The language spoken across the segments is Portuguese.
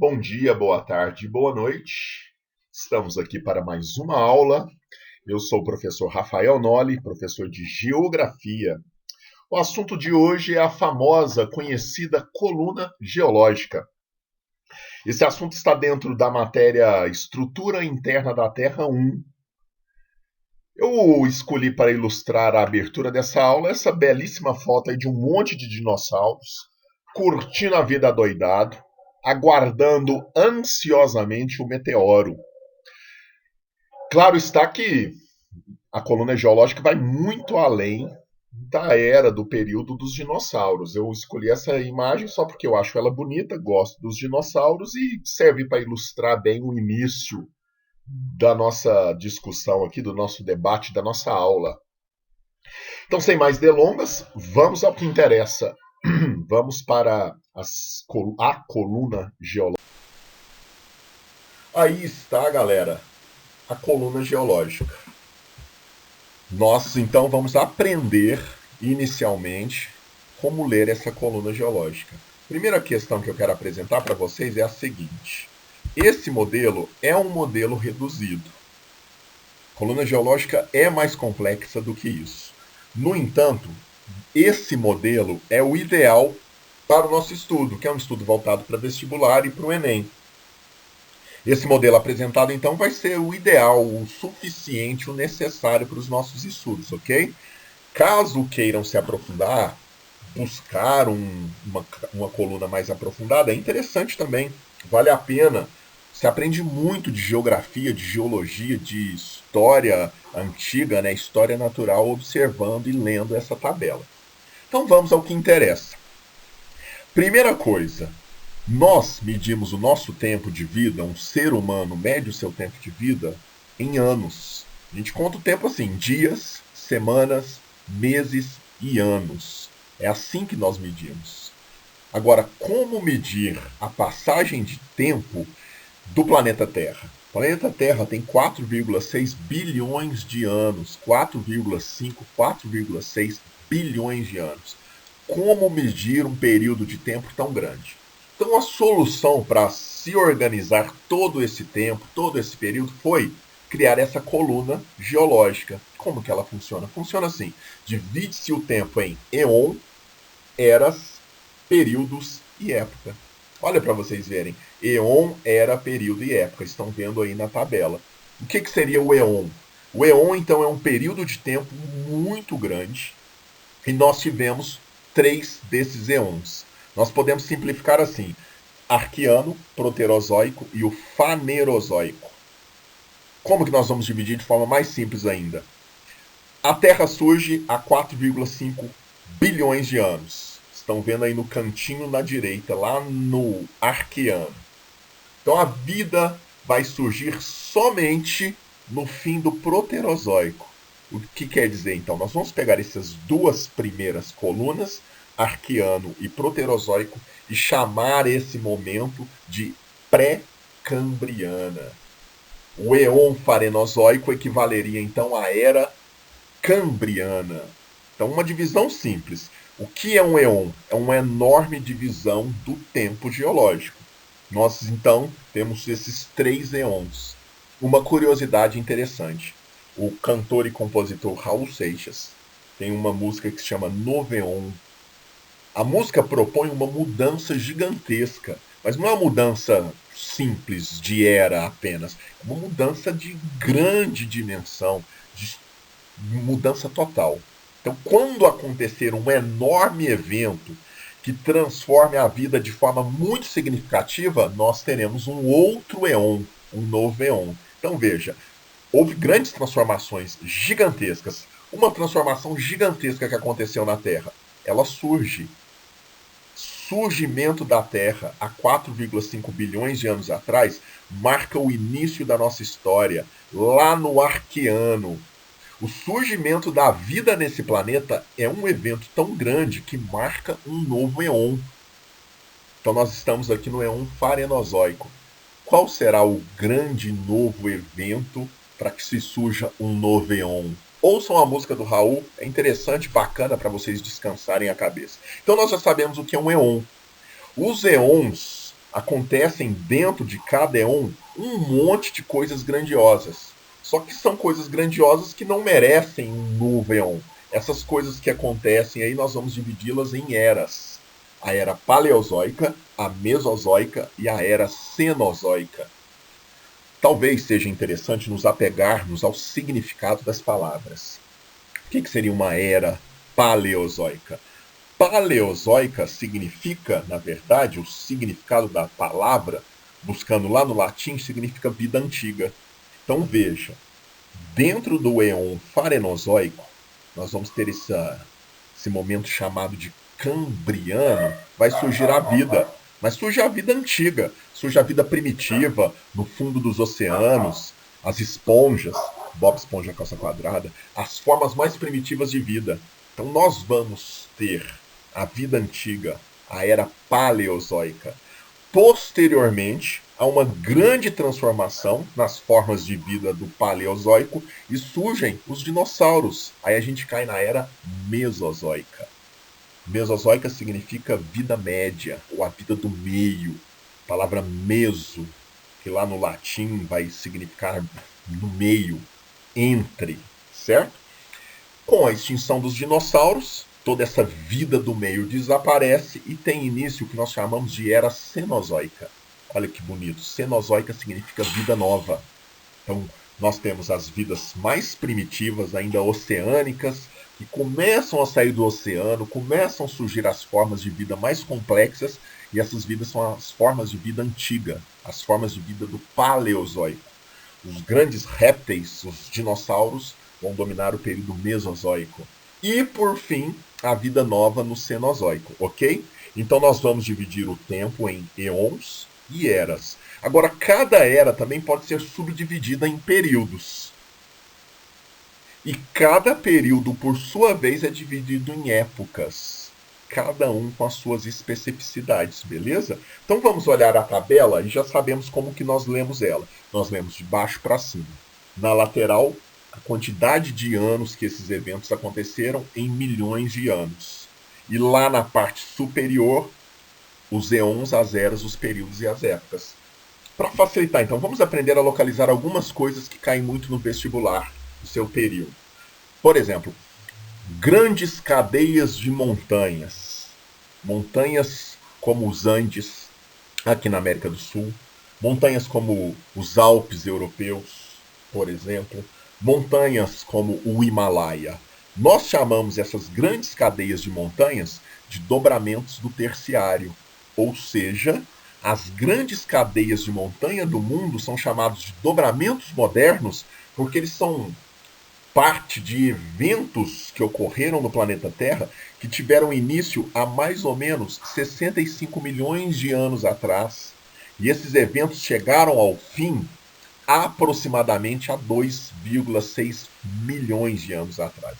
Bom dia, boa tarde, boa noite. Estamos aqui para mais uma aula. Eu sou o professor Rafael Nolli, professor de Geografia. O assunto de hoje é a famosa, conhecida coluna geológica. Esse assunto está dentro da matéria Estrutura Interna da Terra 1. Eu escolhi para ilustrar a abertura dessa aula essa belíssima foto aí de um monte de dinossauros curtindo a vida adoidado, aguardando ansiosamente o meteoro. Claro está que a coluna geológica vai muito além da era do período dos dinossauros. Eu escolhi essa imagem só porque eu acho ela bonita, gosto dos dinossauros e serve para ilustrar bem o início da nossa discussão aqui, do nosso debate, da nossa aula. Então, sem mais delongas, vamos ao que interessa. Vamos para a coluna geológica. Aí está, galera, a coluna geológica. Nós, então, vamos aprender inicialmente como ler essa coluna geológica. Primeira questão que eu quero apresentar para vocês é a seguinte. Esse modelo é um modelo reduzido. A coluna geológica é mais complexa do que isso. No entanto, esse modelo é o ideal para o nosso estudo, que é um estudo voltado para vestibular e para o Enem. Esse modelo apresentado, então, vai ser o ideal, o suficiente, o necessário para os nossos estudos, ok? Caso queiram se aprofundar, buscar uma coluna mais aprofundada, é interessante também, vale a pena. Você aprende muito de geografia, de geologia, de história antiga, né? História natural, observando e lendo essa tabela. Então vamos ao que interessa. Primeira coisa, nós medimos o nosso tempo de vida, um ser humano mede o seu tempo de vida em anos. A gente conta o tempo assim, dias, semanas, meses e anos. É assim que nós medimos. Agora, como medir a passagem de tempo do planeta Terra? O planeta Terra tem 4,6 bilhões de anos, 4,5, 4,6 bilhões de anos. Como medir um período de tempo tão grande? Então a solução para se organizar todo esse tempo, todo esse período, foi criar essa coluna geológica. Como que ela funciona? Funciona assim, divide-se o tempo em eon, eras, períodos e época. Olha para vocês verem, eon, era, período e época, estão vendo aí na tabela. O que seria o eon? O eon, então, é um período de tempo muito grande e nós tivemos 3 desses eons. Nós podemos simplificar assim: Arqueano, Proterozoico e o Fanerozoico. Como que nós vamos dividir de forma mais simples ainda? A Terra surge há 4,5 bilhões de anos. Estão vendo aí no cantinho na direita, lá no Arqueano. Então a vida vai surgir somente no fim do Proterozoico. O que quer dizer, então? Nós vamos pegar essas duas primeiras colunas, Arqueano e Proterozoico, e chamar esse momento de pré-cambriana. O eon farenozoico equivaleria, então, à era cambriana. Então, uma divisão simples. O que é um eon? É uma enorme divisão do tempo geológico. Nós, então, temos esses 3 eons. Uma curiosidade interessante. O cantor e compositor Raul Seixas tem uma música que se chama Noveon. A música propõe uma mudança gigantesca, mas não é uma mudança simples de era apenas, é uma mudança de grande dimensão, de mudança total. Então, quando acontecer um enorme evento que transforme a vida de forma muito significativa, nós teremos um outro eon, um novo eon. Então, veja, houve grandes transformações gigantescas. Uma transformação gigantesca que aconteceu na Terra. Ela surge. Surgimento da Terra há 4,5 bilhões de anos atrás marca o início da nossa história, lá no Arqueano. O surgimento da vida nesse planeta é um evento tão grande que marca um novo eon. Então nós estamos aqui no eon farenozoico. Qual será o grande novo evento para que se surja um novo eon? Ouçam a música do Raul, é interessante, bacana para vocês descansarem a cabeça. Então nós já sabemos o que é um eon. Os eons acontecem dentro de cada éon um monte de coisas grandiosas. Só que são coisas grandiosas que não merecem um novo éon. Essas coisas que acontecem aí nós vamos dividi-las em eras. A era paleozoica, a mesozoica e a era cenozoica. Talvez seja interessante nos apegarmos ao significado das palavras. O que seria uma era paleozoica? Paleozoica significa, na verdade, o significado da palavra, buscando lá no latim, significa vida antiga. Então veja, dentro do éon farenozoico, nós vamos ter esse momento chamado de cambriano, vai surgir a vida. Mas surge a vida antiga, surge a vida primitiva, no fundo dos oceanos, as esponjas, Bob Esponja Calça Quadrada, as formas mais primitivas de vida. Então nós vamos ter a vida antiga, a era paleozoica. Posteriormente, há uma grande transformação nas formas de vida do Paleozoico e surgem os dinossauros. Aí a gente cai na era Mesozoica. Mesozoica significa vida média, ou a vida do meio. A palavra meso, que lá no latim vai significar no meio, entre, certo? Com a extinção dos dinossauros, toda essa vida do meio desaparece e tem início o que nós chamamos de era cenozoica. Olha que bonito, cenozoica significa vida nova. Então, nós temos as vidas mais primitivas, ainda oceânicas, que começam a sair do oceano, começam a surgir as formas de vida mais complexas, e essas vidas são as formas de vida antiga, as formas de vida do Paleozoico. Os grandes répteis, os dinossauros, vão dominar o período Mesozoico. E, por fim, a vida nova no Cenozoico, ok? Então nós vamos dividir o tempo em eons e eras. Agora, cada era também pode ser subdividida em períodos. E cada período, por sua vez, é dividido em épocas. Cada um com as suas especificidades, beleza? Então vamos olhar a tabela e já sabemos como que nós lemos ela. Nós lemos de baixo para cima. Na lateral, a quantidade de anos que esses eventos aconteceram em milhões de anos. E lá na parte superior, os eons, as eras, os períodos e as épocas. Para facilitar, então, vamos aprender a localizar algumas coisas que caem muito no vestibular, no seu período. Por exemplo, grandes cadeias de montanhas. Montanhas como os Andes, aqui na América do Sul. Montanhas como os Alpes europeus, por exemplo. Montanhas como o Himalaia. Nós chamamos essas grandes cadeias de montanhas de dobramentos do terciário. Ou seja, as grandes cadeias de montanha do mundo são chamados de dobramentos modernos porque eles são parte de eventos que ocorreram no planeta Terra que tiveram início há mais ou menos 65 milhões de anos atrás. E esses eventos chegaram ao fim aproximadamente há 2,6 milhões de anos atrás.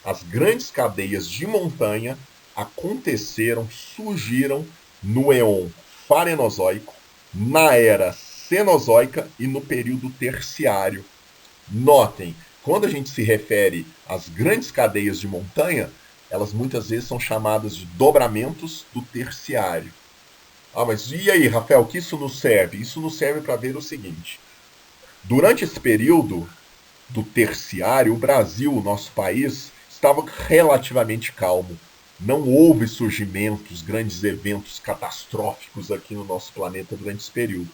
As grandes cadeias de montanha aconteceram, surgiram no éon farenozoico, na era cenozoica e no período terciário. Notem, quando a gente se refere às grandes cadeias de montanha, elas muitas vezes são chamadas de dobramentos do terciário. Ah, mas e aí, Rafael, o que isso nos serve? Isso nos serve para ver o seguinte. Durante esse período do terciário, o Brasil, o nosso país, estava relativamente calmo. Não houve surgimentos, grandes eventos catastróficos aqui no nosso planeta durante esse período.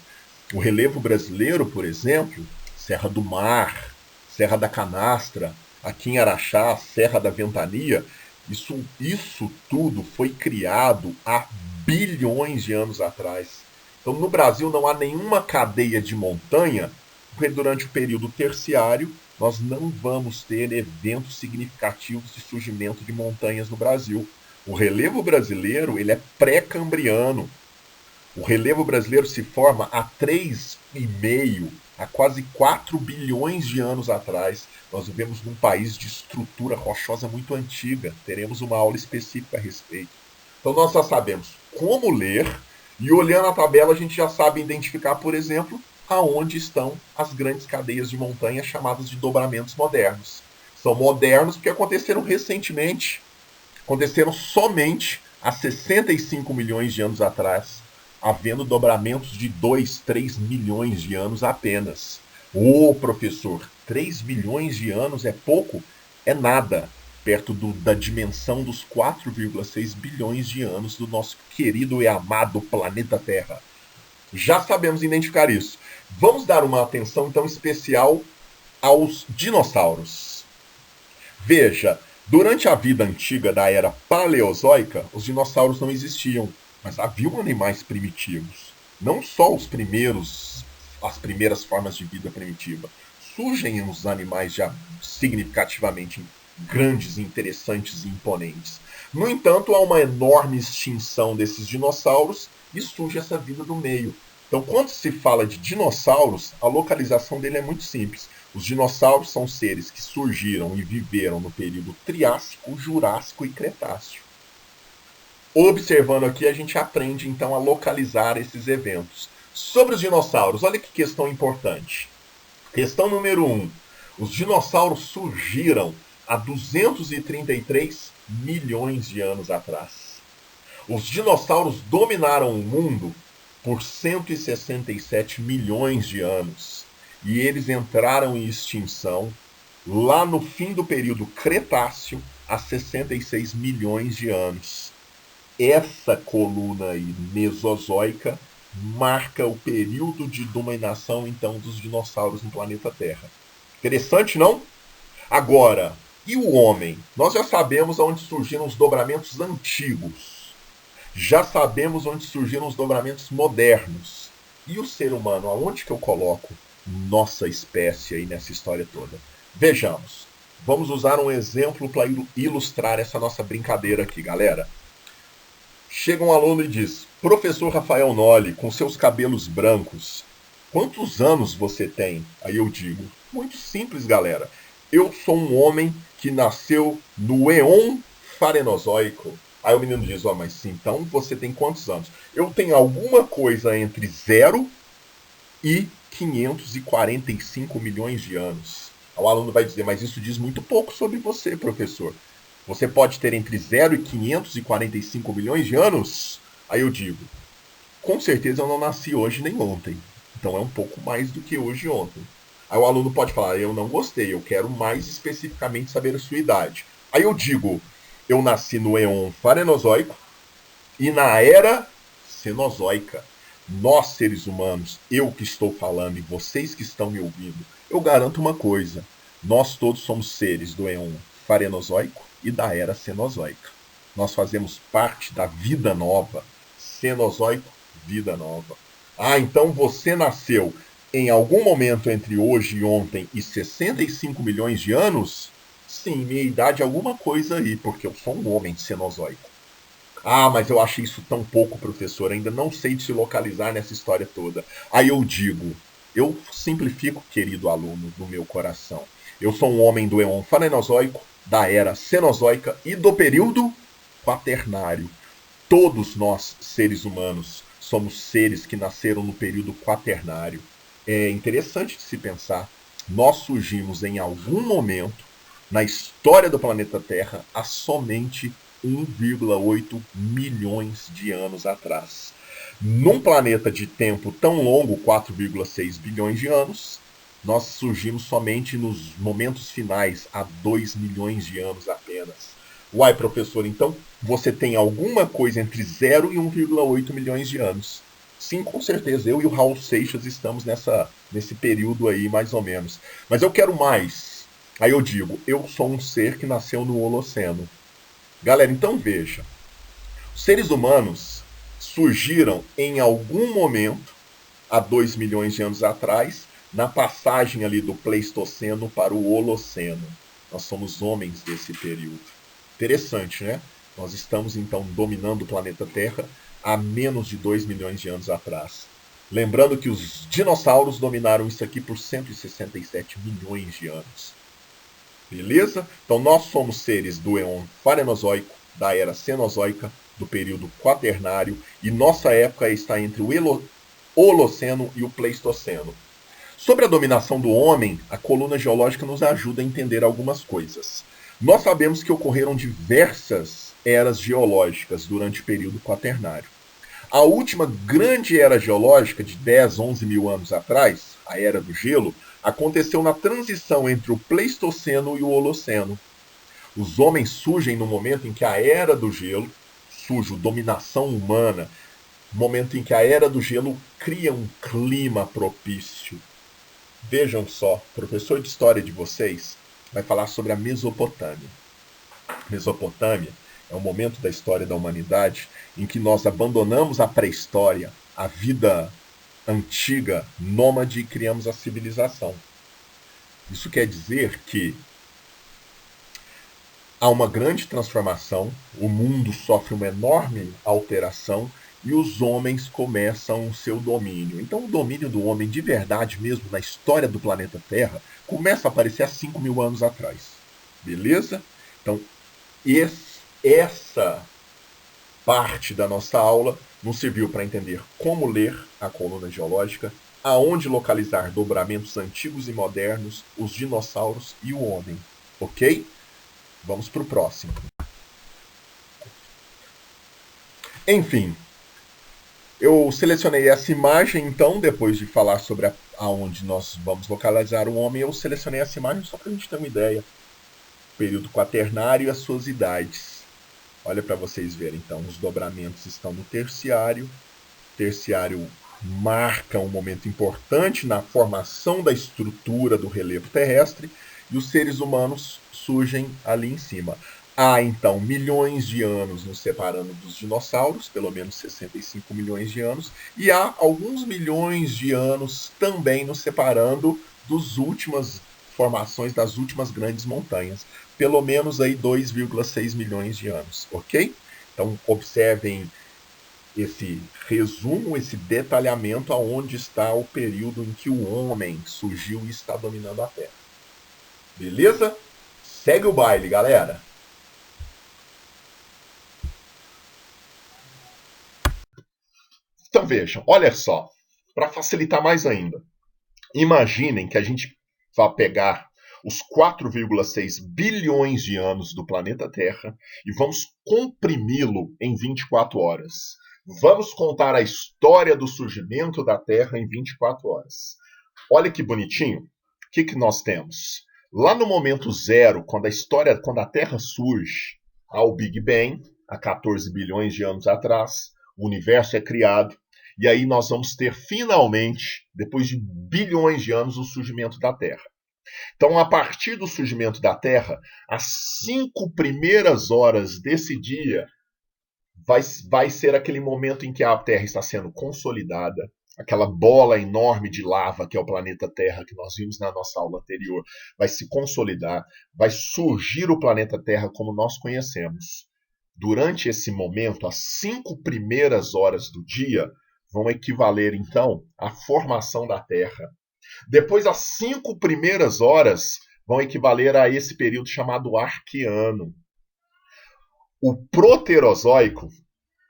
O relevo brasileiro, por exemplo, Serra do Mar, Serra da Canastra, aqui em Araxá, Serra da Ventania, isso tudo foi criado há bilhões de anos atrás. Então, no Brasil não há nenhuma cadeia de montanha, porque durante o período terciário nós não vamos ter eventos significativos de surgimento de montanhas no Brasil. O relevo brasileiro ele é pré-cambriano. O relevo brasileiro se forma há 3,5, há quase 4 bilhões de anos atrás. Nós vivemos num país de estrutura rochosa muito antiga. Teremos uma aula específica a respeito. Então nós já sabemos como ler e olhando a tabela a gente já sabe identificar, por exemplo, aonde estão as grandes cadeias de montanha chamadas de dobramentos modernos. São modernos porque aconteceram recentemente. Aconteceram somente há 65 milhões de anos atrás. havendo dobramentos de 2, 3 milhões de anos apenas. Ô, professor, 3 bilhões de anos é pouco? É nada, perto da dimensão dos 4,6 bilhões de anos do nosso querido e amado planeta Terra. Já sabemos identificar isso. Vamos dar uma atenção então especial aos dinossauros. Veja, durante a vida antiga da era paleozoica, os dinossauros não existiam, mas haviam animais primitivos. Não só as primeiras formas de vida primitiva. Surgem os animais já significativamente grandes, interessantes e imponentes. No entanto, há uma enorme extinção desses dinossauros e surge essa vida do meio. Então, quando se fala de dinossauros, a localização dele é muito simples. Os dinossauros são seres que surgiram e viveram no período Triássico, Jurássico e Cretáceo. Observando aqui, a gente aprende então a localizar esses eventos. Sobre os dinossauros, olha que questão importante. Questão número 1. Os dinossauros surgiram há 233 milhões de anos atrás. Os dinossauros dominaram o mundo por 167 milhões de anos. E eles entraram em extinção lá no fim do período Cretáceo, há 66 milhões de anos. Essa coluna aí mesozoica marca o período de dominação então dos dinossauros no planeta Terra. Interessante, não? Agora, e o homem? Nós já sabemos onde surgiram os dobramentos antigos. Já sabemos onde surgiram os dobramentos modernos. E o ser humano, aonde que eu coloco nossa espécie aí nessa história toda? Vejamos. Vamos usar um exemplo para ilustrar essa nossa brincadeira aqui, galera. Chega um aluno e diz: professor Rafael Nolli, com seus cabelos brancos, quantos anos você tem? Aí eu digo: muito simples, galera. Eu sou um homem que nasceu no Éon Farenozoico. Aí o menino diz: mas então você tem quantos anos? Eu tenho alguma coisa entre 0 e 545 milhões de anos. O aluno vai dizer: mas isso diz muito pouco sobre você, professor. Você pode ter entre 0 e 545 milhões de anos? Aí eu digo: com certeza eu não nasci hoje nem ontem. Então é um pouco mais do que hoje e ontem. Aí o aluno pode falar: eu não gostei, eu quero mais especificamente saber a sua idade. Aí eu digo: eu nasci no Éon Farenozoico e na Era Cenozoica. Nós, seres humanos, eu que estou falando e vocês que estão me ouvindo, eu garanto uma coisa: nós todos somos seres do Éon Farenozoico e da Era Cenozoica. Nós fazemos parte da vida nova. Cenozoico, vida nova. Ah, então você nasceu em algum momento entre hoje e ontem e 65 milhões de anos? Sim, minha idade é alguma coisa aí, porque eu sou um homem cenozoico. Ah, mas eu achei isso tão pouco, professor, ainda não sei de se localizar nessa história toda. Aí eu digo: eu simplifico, querido aluno do meu coração. Eu sou um homem do Éon Farenozoico, da Era Cenozoica e do período Quaternário. Todos nós, seres humanos, somos seres que nasceram no período Quaternário. É interessante de se pensar. Nós surgimos em algum momento na história do planeta Terra há somente 1,8 milhões de anos atrás. Num planeta de tempo tão longo, 4,6 bilhões de anos, nós surgimos somente nos momentos finais, há 2 milhões de anos apenas. Uai, professor, então você tem alguma coisa entre 0 e 1,8 milhões de anos. Sim, com certeza, eu e o Raul Seixas estamos nesse período aí, mais ou menos. Mas eu quero mais. Aí eu digo: eu sou um ser que nasceu no Holoceno. Galera, então veja. Os seres humanos surgiram em algum momento, há 2 milhões de anos atrás, na passagem ali do Pleistoceno para o Holoceno. Nós somos homens desse período. Interessante, né? Nós estamos então dominando o planeta Terra há menos de 2 milhões de anos atrás. Lembrando que os dinossauros dominaram isso aqui por 167 milhões de anos. Beleza? Então nós somos seres do Éon Farenozoico, da Era Cenozoica, do período Quaternário, e nossa época está entre o Holoceno e o Pleistoceno. Sobre a dominação do homem, a coluna geológica nos ajuda a entender algumas coisas. Nós sabemos que ocorreram diversas eras geológicas durante o período Quaternário. A última grande era geológica, de 10, 11 mil anos atrás, a Era do Gelo, aconteceu na transição entre o Pleistoceno e o Holoceno. Os homens surgem no momento em que a Era do Gelo, surge a dominação humana, momento em que a Era do Gelo cria um clima propício. Vejam só, o professor de história de vocês vai falar sobre a Mesopotâmia. Mesopotâmia é um momento da história da humanidade em que nós abandonamos a pré-história, a vida antiga, nômade, e criamos a civilização. Isso quer dizer que há uma grande transformação, o mundo sofre uma enorme alteração e os homens começam o seu domínio. Então, o domínio do homem de verdade mesmo na história do planeta Terra começa a aparecer há 5 mil anos atrás. Beleza? Então, essa parte da nossa aula nos serviu para entender como ler a coluna geológica, aonde localizar dobramentos antigos e modernos, os dinossauros e o homem. Ok? Vamos para o próximo. Enfim, eu selecionei essa imagem, então, depois de falar sobre aonde nós vamos localizar o homem, eu selecionei essa imagem só para a gente ter uma ideia. Período quaternário e as suas idades. Olha para vocês verem, então, os dobramentos estão no terciário. Terciário marca um momento importante na formação da estrutura do relevo terrestre e os seres humanos surgem ali em cima. Há então milhões de anos nos separando dos dinossauros, pelo menos 65 milhões de anos, e há alguns milhões de anos também nos separando das últimas formações das últimas grandes montanhas, pelo menos aí 2,6 milhões de anos, ok? Então observem esse resumo, esse detalhamento aonde está o período em que o homem surgiu e está dominando a Terra. Beleza? Segue o baile, galera. Então vejam, olha só, para facilitar mais ainda, imaginem que a gente vai pegar os 4,6 bilhões de anos do planeta Terra e vamos comprimi-lo em 24 horas. Vamos contar a história do surgimento da Terra em 24 horas. Olha que bonitinho. O que nós temos? Lá no momento zero, quando a Terra surge, há o Big Bang, há 14 bilhões de anos atrás, o universo é criado, e aí nós vamos ter finalmente, depois de bilhões de anos, o surgimento da Terra. Então, a partir do surgimento da Terra, as 5 primeiras horas desse dia vai ser aquele momento em que a Terra está sendo consolidada, aquela bola enorme de lava que é o planeta Terra, que nós vimos na nossa aula anterior, vai se consolidar, vai surgir o planeta Terra como nós conhecemos. Durante esse momento, as 5 primeiras horas do dia vão equivaler, então, à formação da Terra. Depois, as 5 primeiras horas vão equivaler a esse período chamado Arqueano. O Proterozoico,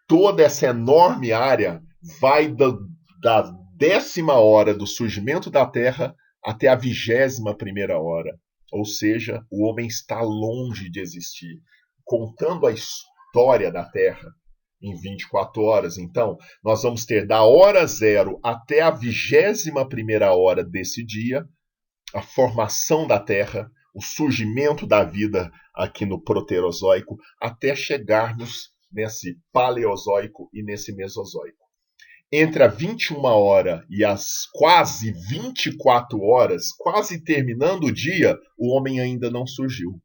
toda essa enorme área, vai da 10ª hora do surgimento da Terra até a 21ª hora. Ou seja, o homem está longe de existir. Contando a história da Terra em 24 horas, então, nós vamos ter da hora zero até a 21ª hora desse dia, a formação da Terra, o surgimento da vida aqui no Proterozoico, até chegarmos nesse Paleozoico e nesse Mesozoico. Entre a 21 hora e as quase 24 horas, quase terminando o dia, o homem ainda não surgiu.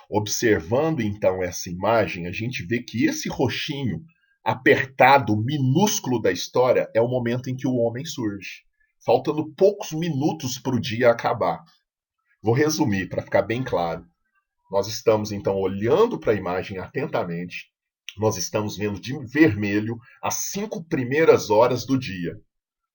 Observando então essa imagem, a gente vê que esse roxinho apertado, minúsculo da história, é o momento em que o homem surge. Faltando poucos minutos para o dia acabar. Vou resumir para ficar bem claro. Nós estamos então olhando para a imagem atentamente. Nós estamos vendo de vermelho as 5 primeiras horas do dia.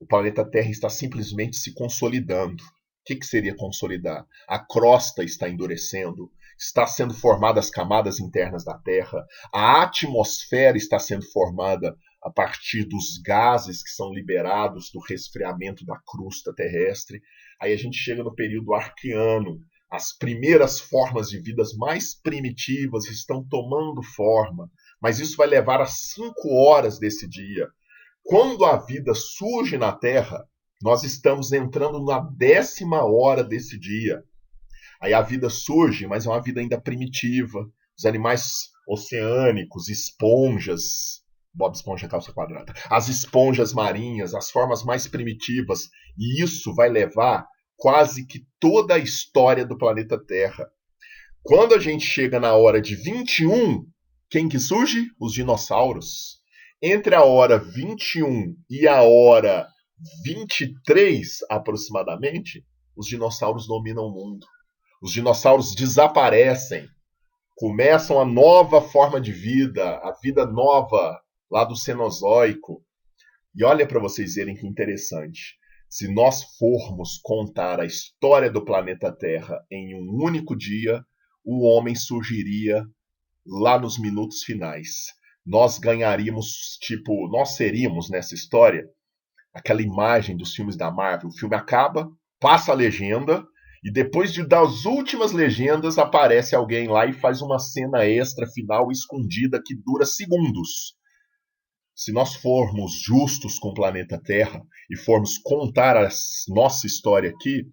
O planeta Terra está simplesmente se consolidando. O que seria consolidar? A crosta está endurecendo, está sendo formadas as camadas internas da Terra, a atmosfera está sendo formada a partir dos gases que são liberados do resfriamento da crosta terrestre. Aí a gente chega no período arqueano. As primeiras formas de vidas mais primitivas estão tomando forma, mas isso vai levar a 5 horas desse dia. Quando a vida surge na Terra, nós estamos entrando na 10ª hora desse dia. Aí a vida surge, mas é uma vida ainda primitiva. Os animais oceânicos, esponjas, Bob Esponja calça quadrada, as esponjas marinhas, as formas mais primitivas, e isso vai levar quase que toda a história do planeta Terra. Quando a gente chega na hora de 21, quem que surge? Os dinossauros. Entre a hora 21 e a hora 23, aproximadamente, os dinossauros dominam o mundo. Os dinossauros desaparecem, começam a nova forma de vida, a vida nova lá do Cenozoico. E olha para vocês verem que interessante. Se nós formos contar a história do planeta Terra em um único dia, o homem surgiria lá nos minutos finais. Nós ganharíamos, nós seríamos nessa história aquela imagem dos filmes da Marvel. O filme acaba, passa a legenda, e depois das últimas legendas aparece alguém lá e faz uma cena extra final escondida que dura segundos. Se nós formos justos com o planeta Terra e formos contar a nossa história aqui,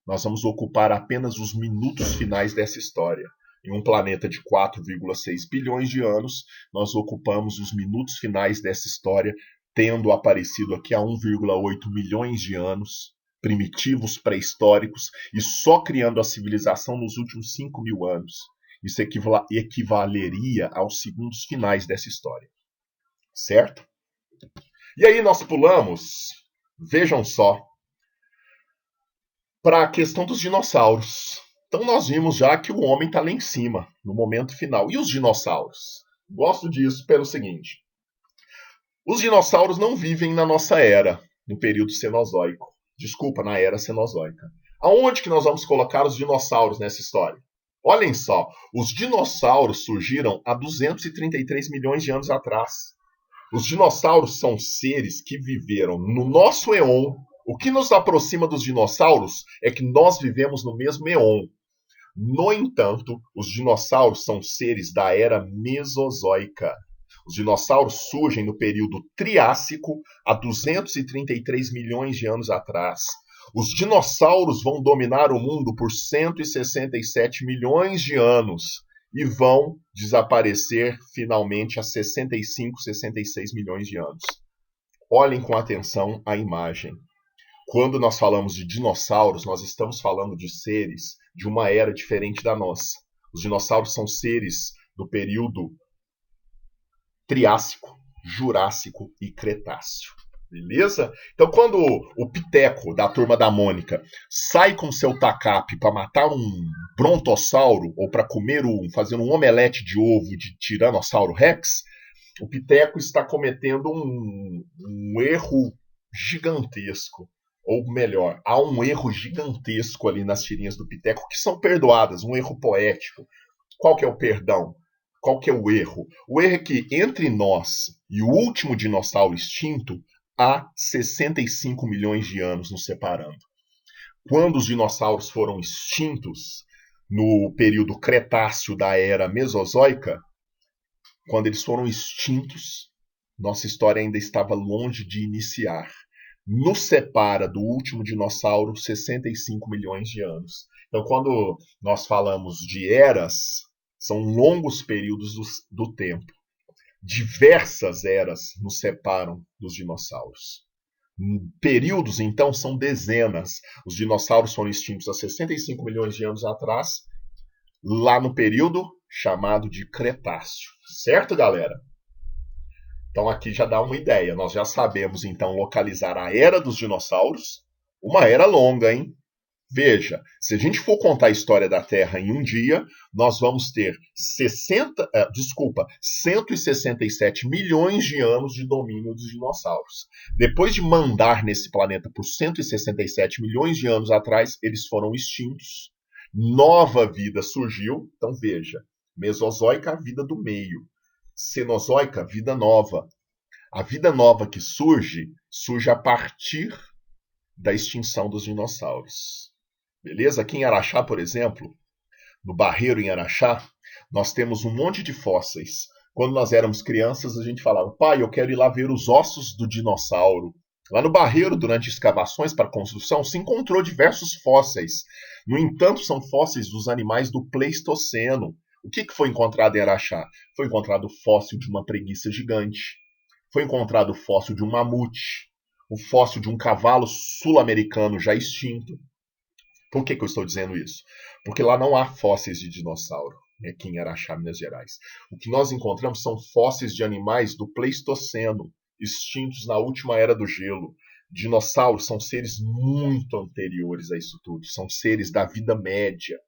nós vamos ocupar apenas os minutos finais dessa história. Em um planeta de 4,6 bilhões de anos, nós ocupamos os minutos finais dessa história, tendo aparecido aqui há 1,8 milhões de anos, primitivos pré-históricos, e só criando a civilização nos últimos 5.000 anos. Isso equivaleria aos segundos finais dessa história. Certo? E aí nós pulamos, vejam só, para a questão dos dinossauros. Então nós vimos já que o homem está lá em cima, no momento final. E os dinossauros? Gosto disso pelo seguinte. Os dinossauros não vivem na nossa era, no período Cenozoico. Desculpa, na era Cenozoica. Aonde que nós vamos colocar os dinossauros nessa história? Olhem só, os dinossauros surgiram há 233 milhões de anos atrás. Os dinossauros são seres que viveram no nosso éon. O que nos aproxima dos dinossauros é que nós vivemos no mesmo éon. No entanto, os dinossauros são seres da era Mesozoica. Os dinossauros surgem no período Triássico, há 233 milhões de anos atrás. Os dinossauros vão dominar o mundo por 167 milhões de anos e vão desaparecer finalmente há 65, 66 milhões de anos. Olhem com atenção a imagem. Quando nós falamos de dinossauros, nós estamos falando de seres de uma era diferente da nossa. Os dinossauros são seres do período Triássico, Jurássico e Cretáceo. Beleza? Então, quando o Piteco, da Turma da Mônica, sai com seu tacape para matar um brontossauro ou para fazer um omelete de ovo de Tiranossauro Rex, o Piteco está cometendo um erro gigantesco. Ou melhor, há um erro gigantesco ali nas tirinhas do Piteco que são perdoadas, um erro poético. Qual que é o perdão? Qual que é o erro? O erro é que entre nós e o último dinossauro extinto há 65 milhões de anos nos separando. Quando os dinossauros foram extintos no período Cretáceo da era Mesozoica, quando eles foram extintos, nossa história ainda estava longe de iniciar. Nos separa do último dinossauro 65 milhões de anos. Então, quando nós falamos de eras, são longos períodos do tempo. Diversas eras nos separam dos dinossauros. Períodos, então, são dezenas. Os dinossauros foram extintos há 65 milhões de anos atrás, lá no período chamado de Cretáceo. Certo, galera? Então aqui já dá uma ideia. Nós já sabemos, então, localizar a era dos dinossauros. Uma era longa, hein? Veja, se a gente for contar a história da Terra em um dia, nós vamos ter 167 milhões de anos de domínio dos dinossauros. Depois de mandar nesse planeta por 167 milhões de anos atrás, eles foram extintos. Nova vida surgiu. Então veja, Mesozoica, a vida do meio. Cenozoica, vida nova. A vida nova que surge a partir da extinção dos dinossauros. Beleza? Aqui em Araxá, por exemplo, no Barreiro em Araxá, nós temos um monte de fósseis Quando nós éramos crianças, a gente falava: pai, eu quero ir lá ver os ossos do dinossauro. Lá no Barreiro, durante escavações para construção, se encontrou diversos fósseis. No entanto, são fósseis dos animais do Pleistoceno. O que foi encontrado em Araxá? Foi encontrado o fóssil de uma preguiça gigante. Foi encontrado o fóssil de um mamute. O fóssil de um cavalo sul-americano já extinto. Por que eu estou dizendo isso? Porque lá não há fósseis de dinossauro, aqui em Araxá, Minas Gerais. O que nós encontramos são fósseis de animais do Pleistoceno, extintos na última era do gelo. Dinossauros são seres muito anteriores a isso tudo, são seres da vida média.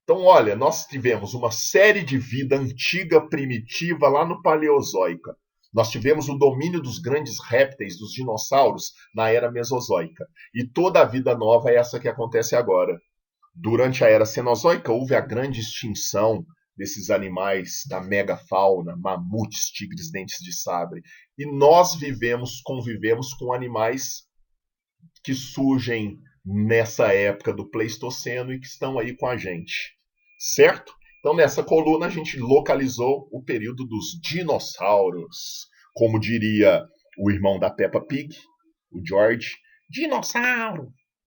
Então, olha, nós tivemos uma série de vida antiga, primitiva, lá no Paleozoica. Nós tivemos o domínio dos grandes répteis, dos dinossauros, na era Mesozoica. E toda a vida nova é essa que acontece agora. Durante a era Cenozoica, houve a grande extinção desses animais da megafauna, mamutes, tigres, dentes de sabre. E nós convivemos com animais que surgem nessa época do Pleistoceno e que estão aí com a gente. Certo? Então, nessa coluna, a gente localizou o período dos dinossauros. Como diria o irmão da Peppa Pig, o George, dinossauro.